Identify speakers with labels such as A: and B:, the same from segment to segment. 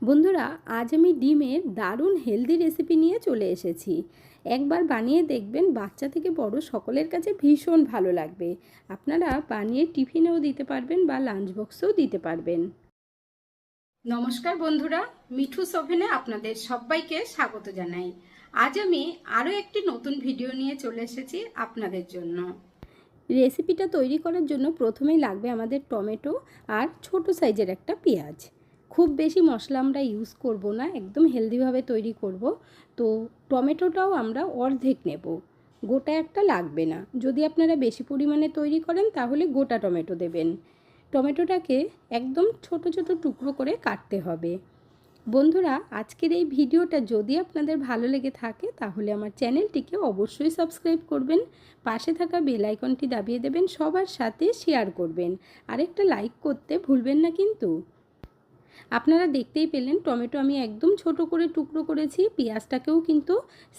A: বন্ধুরা, আজ আমি ডিমের দারুণ হেলদি রেসিপি নিয়ে চলে এসেছি। একবার বানিয়ে দেখবেন, বাচ্চা থেকে বড় সকলের কাছে ভীষণ ভালো লাগবে। আপনারা বানিয়ে টিফিনেও দিতে পারবেন বা লাঞ্চ বক্সেও দিতে পারবেন। নমস্কার বন্ধুরা, মিঠুস ওভেনে আপনাদের সবাইকে স্বাগত জানাই। আজ আমি আরও একটি নতুন ভিডিও নিয়ে চলে এসেছি আপনাদের জন্য। রেসিপিটা তৈরি করার জন্য প্রথমেই লাগবে আমাদের টমেটো আর ছোট সাইজের একটা পেঁয়াজ। খুব বেশি মশলা আমরা ইউজ করব না, একদম হেলদিভাবে তৈরি করব। তো টমেটোটাও আমরা অর্ধেক নেব, গোটা একটা লাগবে না। যদি আপনারা বেশি পরিমাণে তৈরি করেন তাহলে গোটা টমেটো দেবেন। টমেটোটাকে একদম ছোট ছোট টুকরো করে কাটতে হবে। বন্ধুরা, আজকের এই ভিডিওটা যদি আপনাদের ভালো লেগে থাকে তাহলে আমার চ্যানেলটিকে অবশ্যই সাবস্ক্রাইব করবেন, পাশে থাকা বেল আইকনটি দাবিয়ে দেবেন, সবার সাথে শেয়ার করবেন, আরেকটা লাইক করতে ভুলবেন না কিন্তু। আপনারা দেখতেই পেলেন টমেটো আমি একদম ছোট করে টুকরো করেছি, পেঁয়াজটাকেও কিন্তু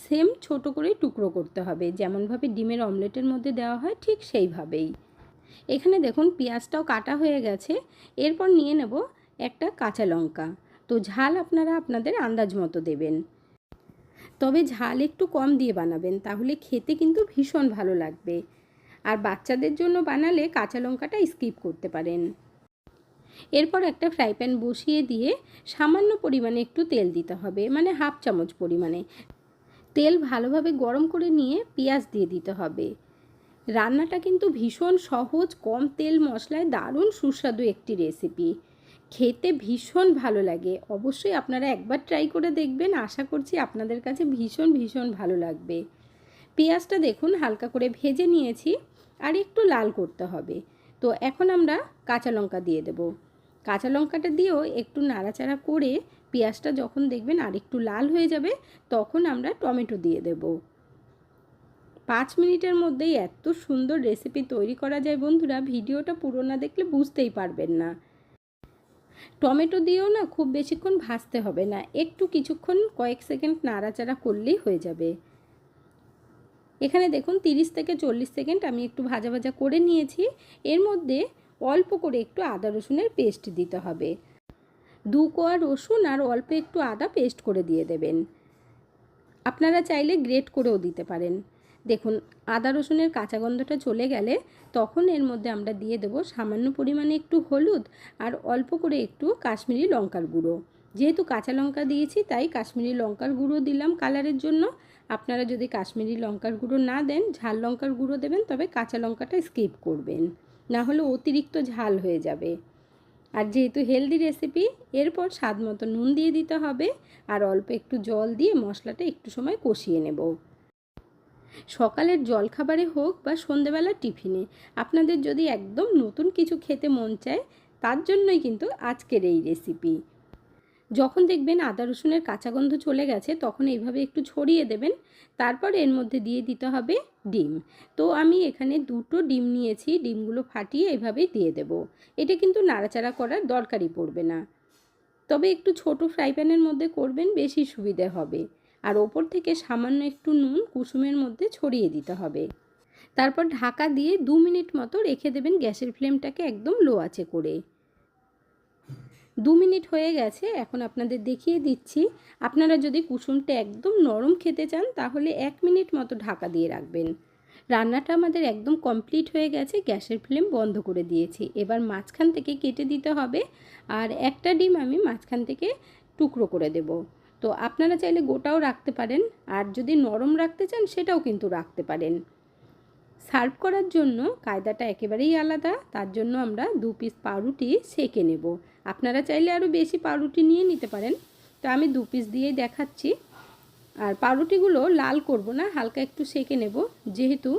A: সেম ছোট করে টুকরো করতে হবে, যেমনভাবে ডিমের অমলেটের মধ্যে দেওয়া হয় ঠিক সেইভাবেই। এখানে দেখুন পেঁয়াজটাও কাটা হয়ে গেছে। এরপর নিয়ে নেব একটা কাঁচা লঙ্কা। তো ঝাল আপনারা আপনাদের আন্দাজ মতো দেবেন, তবে ঝাল একটু কম দিয়ে বানাবেন, তাহলে খেতে কিন্তু ভীষণ ভালো লাগবে। আর বাচ্চাদের জন্য বানালে কাঁচা লঙ্কাটা স্কিপ করতে পারেন। এরপর একটা ফ্রাই প্যান বসিয়ে দিয়ে সামান্য পরিমাণে একটু তেল দিতে হবে, মানে হাফ চামচ পরিমাণে তেল। ভালোভাবে গরম করে নিয়ে পেঁয়াজ দিয়ে দিতে হবে। রান্নাটা কিন্তু ভীষণ সহজ, কম তেল মশলায় দারুণ সুস্বাদু একটি রেসিপি, খেতে ভীষণ ভালো লাগে। অবশ্যই আপনারা একবার ট্রাই করে দেখবেন, আশা করছি আপনাদের কাছে ভীষণ ভীষণ ভালো লাগবে। পেঁয়াজটা দেখুন হালকা করে ভেজে নিয়েছি, আর একটু লাল করতে হবে। তো এখন আমরা কাঁচা লঙ্কা দিয়ে দেব। কাঁচা লঙ্কাটা দিয়েও একটু নাড়াচাড়া করে পেঁয়াজটা যখন দেখবেন আর একটু লাল হয়ে যাবে, তখন আমরা টমেটো দিয়ে দেব। 5 মিনিটের মধ্যেই এত সুন্দর রেসিপি তৈরি করা যায় বন্ধুরা, ভিডিওটা পুরো না দেখলে বুঝতেই পারবেন না। টমেটো দিয়েও না খুব বেশিক্ষণ ভাজতে হবে না, একটু কিছুক্ষণ কয়েক সেকেন্ড নাড়াচাড়া করলেই হয়ে যাবে। এখানে দেখুন 30 থেকে 40 সেকেন্ড আমি একটু ভাজা ভাজা করে নিয়েছি। এর মধ্যে অল্প করে একটু আদা রসুনের পেস্ট দিতে হবে। 2 কোয়া রসুন আর অল্প একটু আদা পেস্ট করে দিয়ে দেবেন। আপনারা চাইলে গ্রেট করেও দিতে পারেন। দেখুন আদা রসুনের কাঁচা গন্ধটা চলে গেলে তখন এর মধ্যে আমরা দিয়ে দেব সামান্য পরিমাণে একটু হলুদ আর অল্প করে একটু কাশ্মীরি লঙ্কার গুঁড়ো। যেহেতু কাঁচা লঙ্কা দিয়েছি তাই কাশ্মীরি লঙ্কার গুঁড়ো দিলাম কালারের জন্য। আপনারা যদি কাশ্মীরি লঙ্কার গুঁড়ো না দেন, ঝাল লঙ্কার গুঁড়ো দেবেন, তবে কাঁচা লঙ্কাটা স্কিপ করবেন, না হলে অতিরিক্ত ঝাল হয়ে যাবে। আর যেহেতু হেলদি রেসিপি, এরপর স্বাদ মতো নুন দিয়ে দিতে হবে আর অল্প একটু জল দিয়ে মশলাটা একটু সময় কষিয়ে নেব। সকালের জলখাবারে হোক বা সন্ধেবেলার টিফিনে, আপনাদের যদি একদম নতুন কিছু খেতে মন চায়, তার জন্যই কিন্তু আজকের এই রেসিপি। যখন দেখবেন আদা রসুনের কাঁচা গন্ধ চলে গেছে তখন এইভাবে একটু ছড়িয়ে দেবেন। তারপর এর মধ্যে দিয়ে দিতে হবে ডিম। তো আমি এখানে 2টো ডিম নিয়েছি, ডিমগুলো ফাটিয়ে এইভাবেই দিয়ে দেব। এটা কিন্তু নাড়াচাড়া করার দরকারই পড়বে না, তবে একটু ছোট ফ্রাই প্যানের মধ্যে করবেন, বেশি সুবিধে হবে। আর ওপর থেকে সামান্য একটু নুন কুসুমের মধ্যে ছড়িয়ে দিতে হবে। তারপর ঢাকা দিয়ে 2 মিনিট মতো রেখে দেবেন, গ্যাসের ফ্লেমটাকে একদম লো আঁচে করে। 2 মিনিট হয়ে গেছে, এখন আপনাদের দেখিয়ে দিচ্ছি। আপনারা যদি কুসুমটা একদম নরম খেতে চান তাহলে 1 মিনিট মতো ঢাকা দিয়ে রাখবেন। রান্নাটা আমাদের একদম কমপ্লিট হয়ে গেছে, গ্যাসের ফ্লেম বন্ধ করে দিয়েছি। এবার মাঝখান থেকে কেটে দিতে হবে, আর একটা ডিম আমি মাঝখান থেকে টুকরো করে দেব। তো আপনারা চাইলে গোটাও রাখতে পারেন, আর যদি নরম রাখতে চান সেটাও কিন্তু রাখতে পারেন। সার্ভ করার জন্য কায়দাটা একেবারেই আলাদা, তার জন্য আমরা 2 পিস পাউরুটি সেঁকে নেব। আপনারা চাইলে আরও বেশি পাউরুটি নিয়ে নিতে পারেন, তো আমি 2 পিস দিয়েই দেখাচ্ছি। আর পাউরুটিগুলো লাল করব না, হালকা একটু সেঁকে নেব। যেহেতু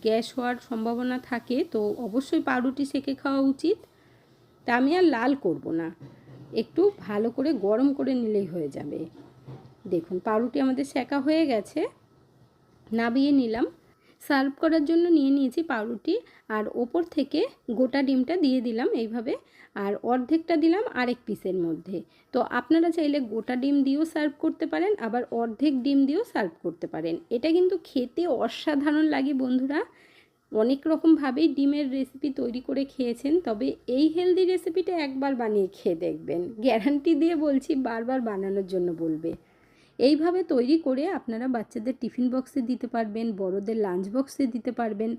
A: গ্যাস হওয়ার সম্ভাবনা থাকে তো অবশ্যই পাউরুটি সেঁকে খাওয়া উচিত। তা আমি আর লাল করব না, একটু ভালো করে গরম করে নিলেই হয়ে যাবে। দেখুন পাউরুটি আমাদের সেঁকা হয়ে গেছে, নামিয়ে নিলাম। সার্ভ করার জন্য নিয়ে নিয়েছি পাউরুটি, আর ওপর থেকে গোটা ডিমটা দিয়ে দিলাম এইভাবে, আর অর্ধেকটা দিলাম আরেক পিসের মধ্যে। তো আপনারা চাইলে গোটা ডিম দিয়েও সার্ভ করতে পারেন, আবার অর্ধেক ডিম দিয়েও সার্ভ করতে পারেন। এটা কিন্তু খেতে অসাধারণ লাগে বন্ধুরা। অনেক রকমভাবেই ডিমের রেসিপি তৈরি করে খেয়েছেন, তবে এই হেলদি রেসিপিটা একবার বানিয়ে খেয়ে দেখবেন, গ্যারান্টি দিয়ে বলছি বারবার বানানোর জন্য বলবে। এইভাবে তৈরি করে আপনারা বাচ্চাদের টিফিন বক্সে দিতে পারবেন, বড়দের লাঞ্চ বক্সে দিতে পারবেন।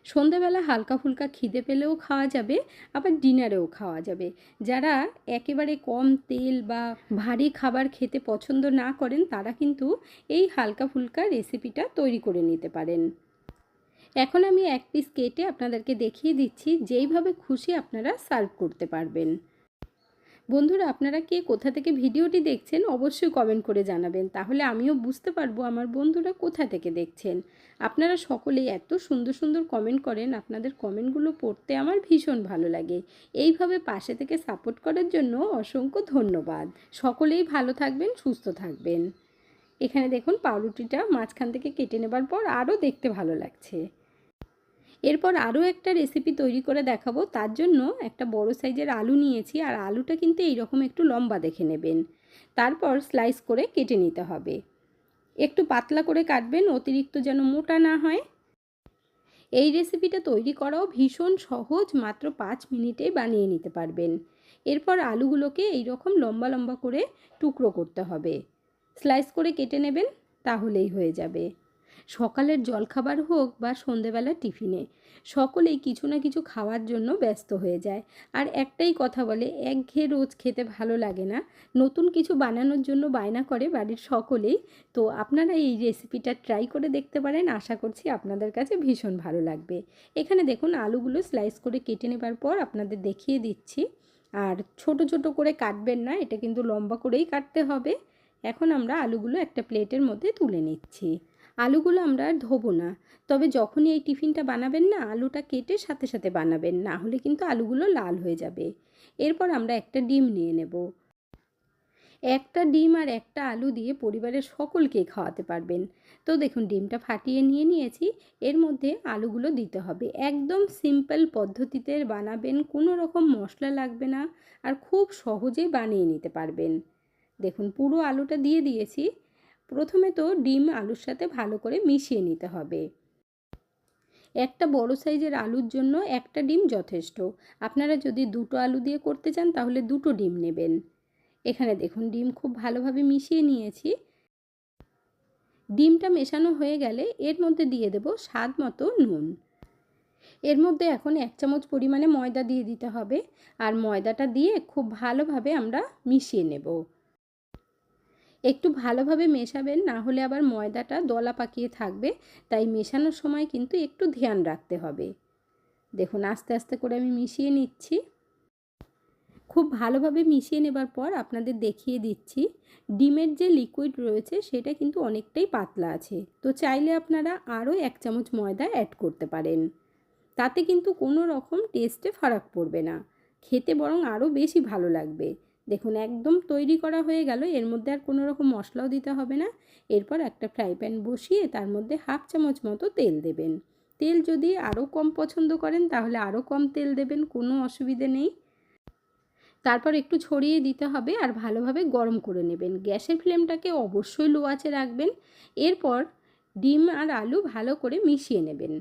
A: সন্ধেবেলা হালকা ফুলকা খিদে পেলেও খাওয়া যাবে, আবার ডিনারেও খাওয়া যাবে। যারা একেবারে কম তেল বা ভারী খাবার খেতে পছন্দ না করেন তারা কিন্তু এই হালকা ফুলকা রেসিপিটা তৈরি করে নিতে পারেন। এখন আমি এক পিস কেটে আপনাদেরকে দেখিয়ে দিচ্ছি, যেইভাবে খুশি আপনারা সার্ভ করতে পারবেন। বন্ধুরা, আপনারা কে কোথা থেকে ভিডিওটি দেখছেন অবশ্যই কমেন্ট করে জানাবেন, তাহলে আমিও বুঝতে পারবো আমার বন্ধুরা কোথা থেকে দেখছেন। আপনারা সকলেই এত সুন্দর সুন্দর কমেন্ট করেন, আপনাদের কমেন্টগুলো পড়তে আমার ভীষণ ভালো লাগে। এইভাবে পাশে থেকে সাপোর্ট করার জন্য অসংখ্য ধন্যবাদ। সকলেই ভালো থাকবেন, সুস্থ থাকবেন। এখানে দেখুন পাউরুটিটা মাঝখান থেকে কেটে নেবার পর আরও দেখতে ভালো লাগছে। এরপর আরও একটা রেসিপি তৈরি করে দেখাবো। তার জন্য একটা বড় সাইজের আলু নিয়েছি, আর আলুটা কিন্তু এইরকম একটু লম্বা দেখে নেবেন। তারপর স্লাইস করে কেটে নিতে হবে। একটু পাতলা করে কাটবেন, অতিরিক্ত যেন মোটা না হয়। এই রেসিপিটা তৈরি করাও ভীষণ সহজ, মাত্র 5 মিনিটেই বানিয়ে নিতে পারবেন। এরপর আলুগুলোকে এইরকম লম্বা লম্বা করে টুকরো করতে হবে, স্লাইস করে কেটে নেবেন, তাহলেই হয়ে যাবে। সকালের জলখাবার হোক বা সন্ধেবেলার টিফিনে, সকলেই কিছু না কিছু খাওয়ার জন্য ব্যস্ত হয়ে যায়। আর একটাই কথা বলে, একঘেয়ে রোজ খেতে ভালো লাগে না, নতুন কিছু বানানোর জন্য বায়না করে বাড়ির সকলেই। তো আপনারা এই রেসিপিটা ট্রাই করে দেখতে পারেন, আশা করছি আপনাদের কাছে ভীষণ ভালো লাগবে। এখানে দেখুন আলুগুলো স্লাইস করে কেটে নেবার পর আপনাদের দেখিয়ে দিচ্ছি। আর ছোট ছোট করে কাটবেন না, এটা কিন্তু লম্বা করেই কাটতে হবে। এখন আমরা আলুগুলো একটা প্লেটের মধ্যে তুলে নিচ্ছি। আলুগুলো আমরা আর ধোবো না, তবে যখনই এই টিফিনটা বানাবেন না, আলুটা কেটে সাথে সাথে বানাবেন, না হলে কিন্তু আলুগুলো লাল হয়ে যাবে। এরপর আমরা একটা ডিম নিয়ে নেব। একটা ডিম আর একটা আলু দিয়ে পরিবারের সকলকেই খাওয়াতে পারবেন। তো দেখুন ডিমটা ফাটিয়ে নিয়ে নিয়েছি, এর মধ্যে আলুগুলো দিতে হবে। একদম সিম্পল পদ্ধতিতে বানাবেন, কোনো রকম মশলা লাগবে না, আর খুব সহজেই বানিয়ে নিতে পারবেন। দেখুন পুরো আলুটা দিয়ে দিয়েছি। প্রথমে তো ডিম আলুর সাথে ভালো করে মিশিয়ে নিতে হবে। একটা বড় সাইজের আলুর জন্য একটা ডিম যথেষ্ট। আপনারা যদি দুটো আলু দিয়ে করতে চান তাহলে দুটো ডিম নেবেন। এখানে দেখুন ডিম খুব ভালোভাবে মিশিয়ে নিয়েছি। ডিমটা মেশানো হয়ে গেলে এর মধ্যে দিয়ে দেব স্বাদ মতো নুন। এর মধ্যে এখন 1 চামচ পরিমাণে ময়দা দিয়ে দিতে হবে, আর ময়দাটা দিয়ে খুব ভালোভাবে আমরা মিশিয়ে নেব। একটু ভালোভাবে মেশাবেন, না হলে আবার ময়দাটা দলা পাকিয়ে থাকবে, তাই মেশানোর সময় কিন্তু একটু ধ্যান রাখতে হবে। দেখুন আস্তে আস্তে করে আমি মিশিয়ে নিচ্ছি। খুব ভালোভাবে মিশিয়ে নেবার পর আপনাদের দেখিয়ে দিচ্ছি, ডিমের যে লিকুইড রয়েছে সেটা কিন্তু অনেকটাই পাতলা আছে। তো চাইলে আপনারা আরও 1 চামচ ময়দা অ্যাড করতে পারেন, তাতে কিন্তু কোনো রকম টেস্টে ফারাক পড়বে না, খেতে বরং আরও বেশি ভালো লাগবে। দেখুন একদম তৈরি করা হয়ে গেল, এর মধ্যে আর কোনো রকম মশলাও দিতে হবে না। এরপর একটা ফ্রাই প্যান বসিয়ে তার মধ্যে 1/2 চামচ মতো তেল দেবেন। তেল যদি আরও কম পছন্দ করেন তাহলে আরও কম তেল দেবেন, কোনো অসুবিধে নেই। তারপর একটু ছড়িয়ে দিতে হবে আর ভালোভাবে গরম করে নেবেন। গ্যাসের ফ্লেমটাকে অবশ্যই লো আঁচে রাখবেন। এরপর ডিম আর আলু ভালো করে মিশিয়ে নেবেন,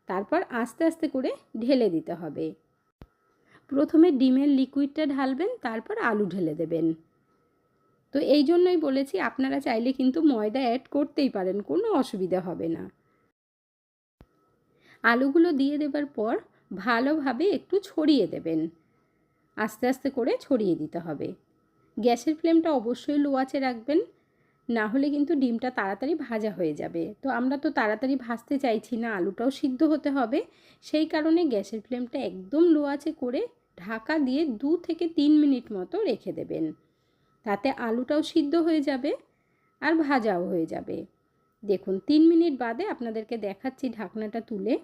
A: তারপর আস্তে আস্তে করে ঢেলে দিতে হবে। প্রথমে ডিমের লিকুইডটা ঢালবেন, তারপর আলু ঢেলে দেবেন। তো এই জন্যই বলেছি, আপনারা চাইলে কিন্তু ময়দা অ্যাড করতেই পারেন, কোনো অসুবিধা হবে না। আলুগুলো দিয়ে দেবার পর ভালোভাবে একটু ছড়িয়ে দেবেন, আস্তে আস্তে করে ছড়িয়ে দিতে হবে। গ্যাসের ফ্লেমটা অবশ্যই লো আঁচে রাখবেন, না হলে কিন্তু ডিমটা তাড়াতাড়ি ভাজা হয়ে যাবে। তো আমরা তো তাড়াতাড়ি ভাজতে চাইছি না, আলুটাও সিদ্ধ হতে হবে, সেই কারণে গ্যাসের ফ্লেমটা একদম লো আঁচে করে ঢাকা দিয়ে 2 থেকে 3 মিনিট মতো রেখে দেবেন। তাতে আলুটাও সিদ্ধ হয়ে যাবে আর ভাজাও হয়ে যাবে। দেখুন 3 মিনিট বাদে আপনাদেরকে দেখাচ্ছি ঢাকনাটা তুলে।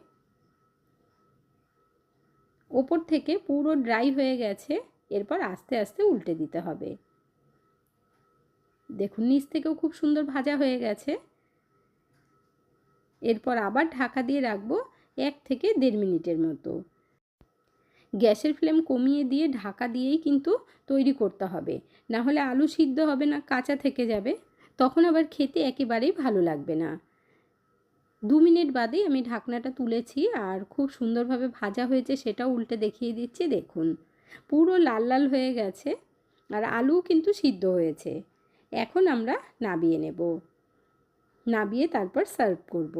A: ওপর থেকে পুরো ড্রাই হয়ে গেছে, এরপর আস্তে আস্তে উল্টে দিতে হবে। দেখুন নিচ থেকেও খুব সুন্দর ভাজা হয়ে গেছে। এরপর আবার ঢাকা দিয়ে রাখবো 1 থেকে 1.5 মিনিটের মতো। গ্যাসের ফ্লেম কমিয়ে দিয়ে ঢাকা দিয়েই কিন্তু তৈরি করতে হবে, না হলে আলু সিদ্ধ হবে না, কাঁচা থেকে যাবে, তখন আবার খেতে একেবারেই ভালো লাগবে না। 2 মিনিট বাদেই আমি ঢাকনাটা তুলেছি আর খুব সুন্দরভাবে ভাজা হয়েছে সেটাও উল্টে দেখিয়ে দিচ্ছি। দেখুন পুরো লাল লাল হয়ে গেছে আর আলুও কিন্তু সিদ্ধ হয়েছে। এখন আমরা নামিয়ে নেব, নামিয়ে তারপর সার্ভ করব।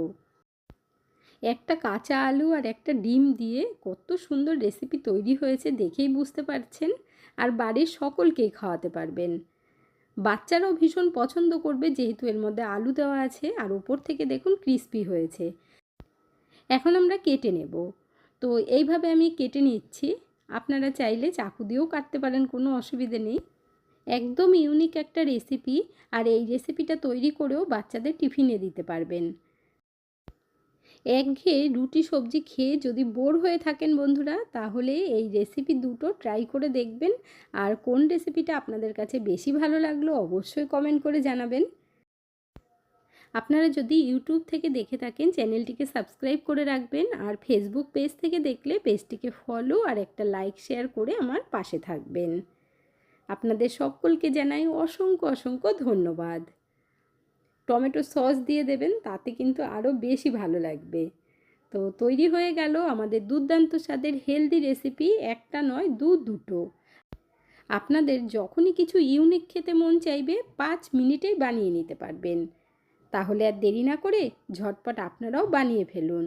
A: একটা কাঁচা আলু আর একটা ডিম দিয়ে কত সুন্দর রেসিপি তৈরি হয়েছে দেখেই বুঝতে পারছেন। আর বাড়ির সকলকেই খাওয়াতে পারবেন। বাচ্চারাও ভীষণ পছন্দ করবে যেহেতু এর মধ্যে আলু দেওয়া আছে আর ওপর থেকে দেখুন ক্রিস্পি হয়েছে। এখন আমরা কেটে নেব। তো এইভাবে আমি কেটে নিচ্ছি। আপনারা চাইলে চাকু দিয়েও কাটতে পারেন, কোনো অসুবিধে নেই। একদম ইউনিক একটা রেসিপি আর এই রেসিপিটা তৈরি করেও বাচ্চাদের টিফিনে দিতে পারবেন। একঘেয়ে রুটি সবজি খেয়ে যদি বোর হয়ে থাকেন বন্ধুরা, তাহলে এই রেসিপি দুটো ট্রাই করে দেখবেন। আর কোন রেসিপিটা আপনাদের কাছে বেশি ভালো লাগলো অবশ্যই কমেন্ট করে জানাবেন। আপনারা যদি ইউটিউব থেকে দেখে থাকেন চ্যানেলটিকে সাবস্ক্রাইব করে রাখবেন, আর ফেসবুক পেজ থেকে দেখলে পেজটিকে ফলো আর একটা লাইক শেয়ার করে আমার পাশে থাকবেন। আপনাদের সকলকে জানাই অসংখ্য অসংখ্য ধন্যবাদ। টমেটো সস দিয়ে দেবেন, তাতে কিন্তু আরও বেশি ভালো লাগবে। তো তৈরি হয়ে গেল আমাদের দুর্দান্ত স্বাদের হেলদি রেসিপি, একটা নয় দুটো। আপনাদের যখনই কিছু ইউনিক খেতে মন চাইবে 5 মিনিটেই বানিয়ে নিতে পারবেন। তাহলে আর দেরি না করে ঝটপট আপনারাও বানিয়ে ফেলুন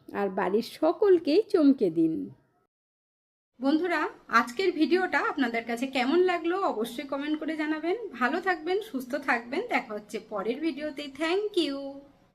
A: আর বাড়ির সকলকেই চমকে দিন। বন্ধুরা, আজকের ভিডিওটা আপনাদের কাছে কেমন লাগলো অবশ্যই কমেন্ট করে জানাবেন। ভালো থাকবেন, সুস্থ থাকবেন, দেখা হচ্ছে পরের ভিডিওতে। Thank you.